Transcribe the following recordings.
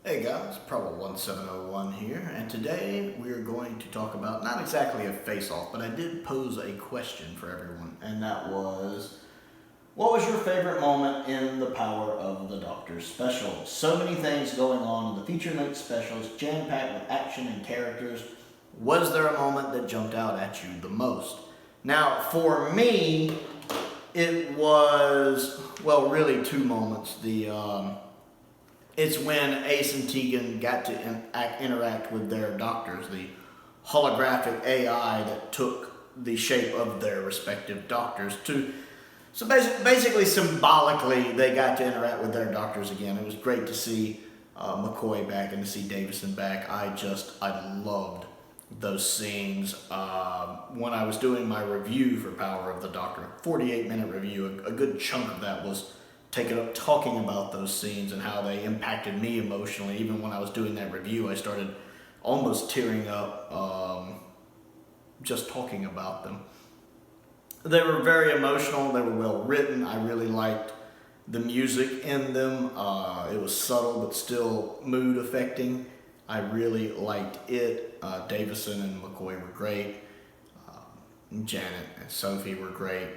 Hey guys, Prowl 1701 here, and today we are going to talk about not exactly a face-off, but I did pose a question for everyone, and that was, what was your favorite moment in the Power of the Doctor special? So many things going on in the feature-length specials, jam-packed with action and characters. Was there a moment that jumped out at you the most? Now, for me, it was, well, really two moments. It's when Ace and Tegan got to interact with their doctors, the holographic AI that took the shape of their respective doctors. So basically, symbolically, they got to interact with their doctors again. It was great to see McCoy back and to see Davison back. I loved those scenes. When I was doing my review for Power of the Doctor, 48-minute review, a good chunk of that was taken up talking about those scenes and how they impacted me emotionally. Even when I was doing that review, I started almost tearing up just talking about them. They were very emotional. They were well written. I really liked the music in them. It was subtle but still mood affecting. I really liked it. Davison and McCoy were great. Janet and Sophie were great.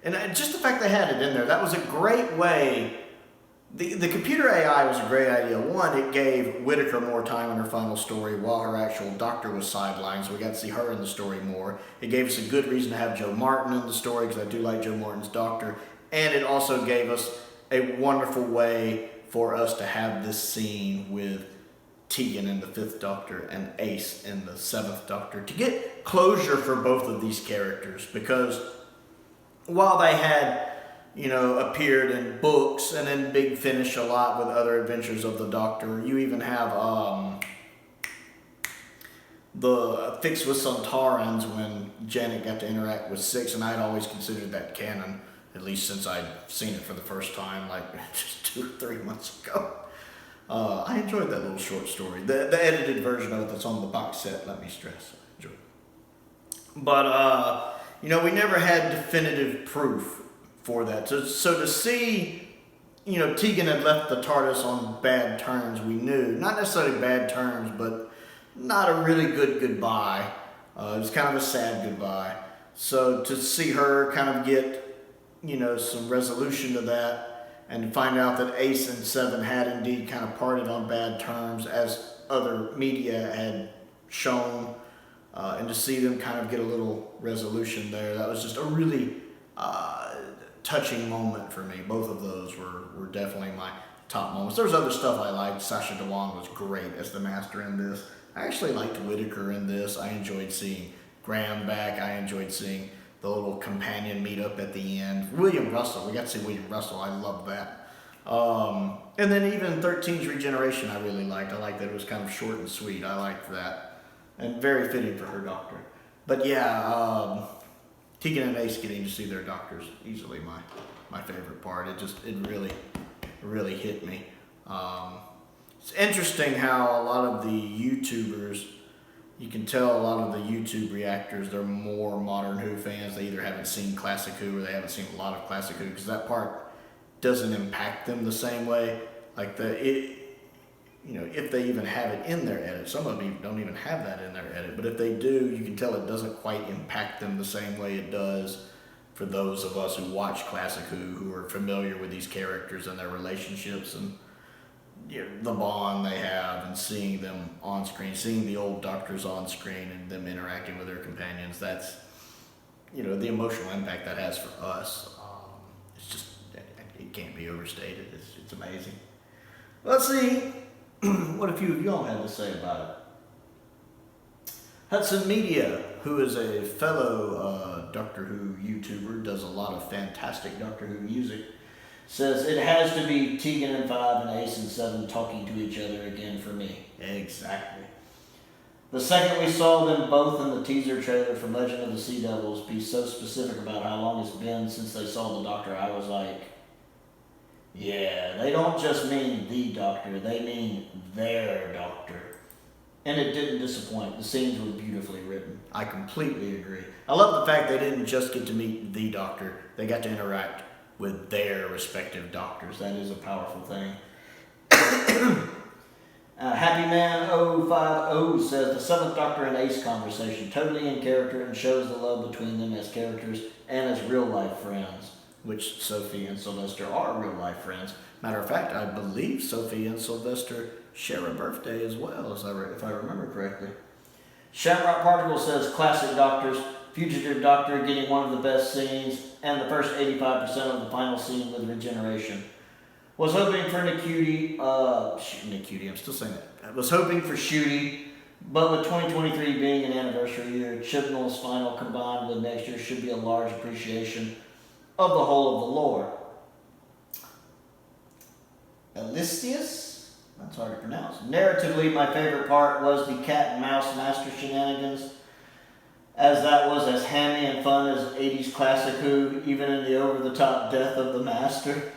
And just the fact they had it in there, that was a great way. The computer AI was a great idea. One, it gave Whittaker more time in her final story while her actual doctor was sidelined, so we got to see her in the story more. It gave us a good reason to have Joe Martin in the story, because I do like Joe Martin's doctor. And it also gave us a wonderful way for us to have this scene with Tegan in the 5th Doctor and Ace in the 7th Doctor, to get closure for both of these characters, because while they had, appeared in books and in Big Finish a lot with other adventures of the Doctor, you even have the Fix with Sontarans when Janet got to interact with Six, and I'd always considered that canon, at least since I'd seen it for the first time, like just 2 or 3 months ago. I enjoyed that little short story. The edited version of it that's on the box set, let me stress, I enjoyed it. But, we never had definitive proof for that. So to see, Tegan had left the TARDIS on bad terms, we knew. Not necessarily bad terms, but not a really good goodbye. It was kind of a sad goodbye. So to see her kind of get, some resolution to that, and to find out that Ace and Seven had indeed kind of parted on bad terms, as other media had shown, and to see them kind of get a little resolution there, that was just a really touching moment for me. Both of those were definitely my top moments. There was other stuff I liked. Sacha Dhawan was great as the Master in this. I actually liked Whittaker in this. I enjoyed seeing Graham back. I enjoyed seeing the little companion meetup at the end. William Russell, we got to see William Russell. I love that. And then even 13's regeneration I really liked. I liked that it was kind of short and sweet. I liked that. And very fitting for her doctor. But yeah, Tegan and Ace getting to see their doctors, easily my favorite part. It really hit me. It's interesting how a lot of the YouTubers, you can tell a lot of the YouTube reactors, they're more Modern Who fans. They either haven't seen Classic Who or they haven't seen a lot of Classic Who, because that part doesn't impact them the same way. Like if they even have it in their edit. Some of them don't even have that in their edit. But if they do, you can tell it doesn't quite impact them the same way it does for those of us who watch Classic who are familiar with these characters and their relationships and the bond they have, and seeing them on screen, seeing the old doctors on screen and them interacting with their companions. That's, the emotional impact that has for us. It's just, it can't be overstated. It's amazing. Let's see what a few of y'all had to say about it. Hudson Media, who is a fellow Doctor Who YouTuber, does a lot of fantastic Doctor Who music, says it has to be Tegan and 5 and Ace and 7 talking to each other again for me. Exactly. The second we saw them both in the teaser trailer for Legend of the Sea Devils be so specific about how long it's been since they saw the Doctor, I was like, yeah, they don't just mean the Doctor, they mean their Doctor. And it didn't disappoint. The scenes were beautifully written. I completely agree. I love the fact they didn't just get to meet the Doctor, they got to interact with their respective doctors. That is a powerful thing. Happy Man 050 says the Seventh Doctor and Ace conversation, totally in character and shows the love between them as characters and as real life friends. Which Sophie and Sylvester are real life friends. Matter of fact, I believe Sophie and Sylvester share a birthday as well, if I remember correctly. Shamrock Particle says classic Doctors, Fugitive Doctor getting one of the best scenes, and the first 85% of the final scene with regeneration. Was hoping for Ncuti, I'm still saying that. I was hoping for Shooty, but with 2023 being an anniversary year, Chibnall's final combined with next year should be a large appreciation of the whole of the lore. Elistius? That's hard to pronounce. Narratively, my favorite part was the cat and mouse master shenanigans, as that was as hammy and fun as 80s classic Who, even in the over-the-top death of the master.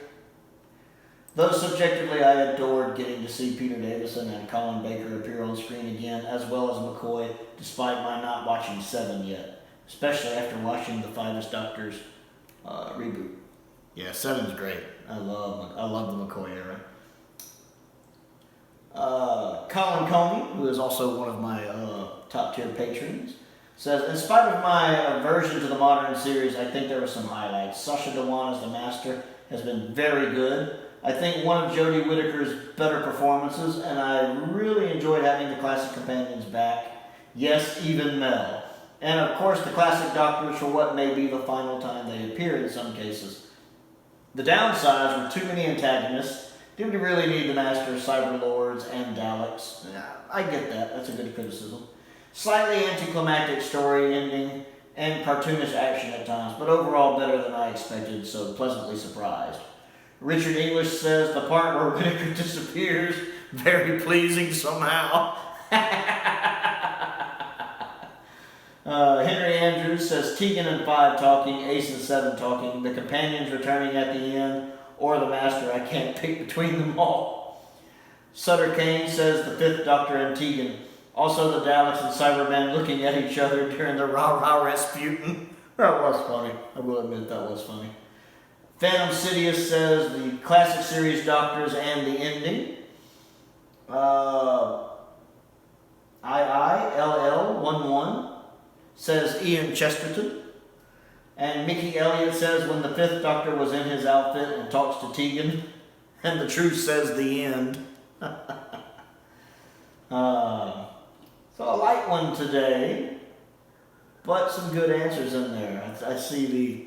Though subjectively I adored getting to see Peter Davison and Colin Baker appear on screen again, as well as McCoy, despite my not watching 7 yet, especially after watching the Finest Doctors reboot. Yeah, 7's great. I love the McCoy era. Colin Coney, who is also one of my top tier patrons, says, in spite of my aversion to the modern series, I think there were some highlights. Sacha Dhawan as the Master has been very good. I think one of Jodie Whittaker's better performances, and I really enjoyed having the classic companions back. Yes, even Mel. And of course the classic Doctors for what may be the final time they appear in some cases. The downsides were too many antagonists. Did we really need the Master, Cyber Lords, and Daleks? Yeah, I get that. That's a good criticism. Slightly anticlimactic story ending and cartoonish action at times, but overall better than I expected, so pleasantly surprised. Richard English says the part where Whittaker disappears, very pleasing somehow. Henry Andrews says Tegan and 5 talking, Ace and 7 talking, the companions returning at the end, or the Master. I can't pick between them all. Sutter Kane says the 5th Doctor and Tegan. Also the Daleks and Cybermen looking at each other during the rah-rah Rasputin. That was funny. I will admit that was funny. Phantom Sidious says the classic series Doctors and the ending. IILL11 says Ian Chesterton. And Mickey Elliott says when the 5th Doctor was in his outfit and talks to Tegan. And the truth says the end. So a light one today, but some good answers in there. I see the,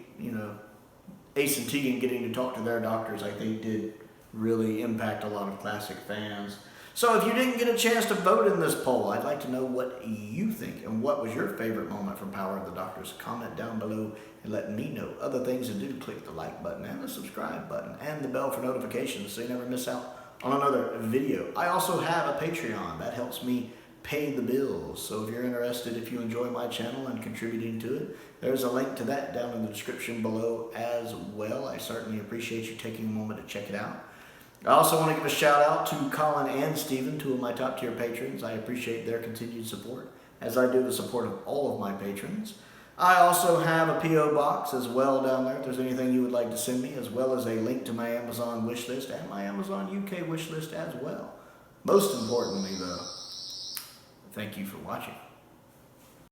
Ace and Tegan getting to talk to their doctors, I think, did really impact a lot of classic fans. So if you didn't get a chance to vote in this poll, I'd like to know what you think and what was your favorite moment from Power of the Doctors. Comment down below and let me know. Other things to do, click the like button and the subscribe button and the bell for notifications so you never miss out on another video. I also have a Patreon. That helps me pay the bills. So if you're interested, if you enjoy my channel and contributing to it, there's a link to that down in the description below as well. I certainly appreciate you taking a moment to check it out. I also want to give a shout out to Colin and Steven, 2 of my top tier patrons. I appreciate their continued support, as I do the support of all of my patrons. I also have a P.O. box as well down there if there's anything you would like to send me, as well as a link to my Amazon wish list and my Amazon UK wish list as well. Most importantly though, thank you for watching.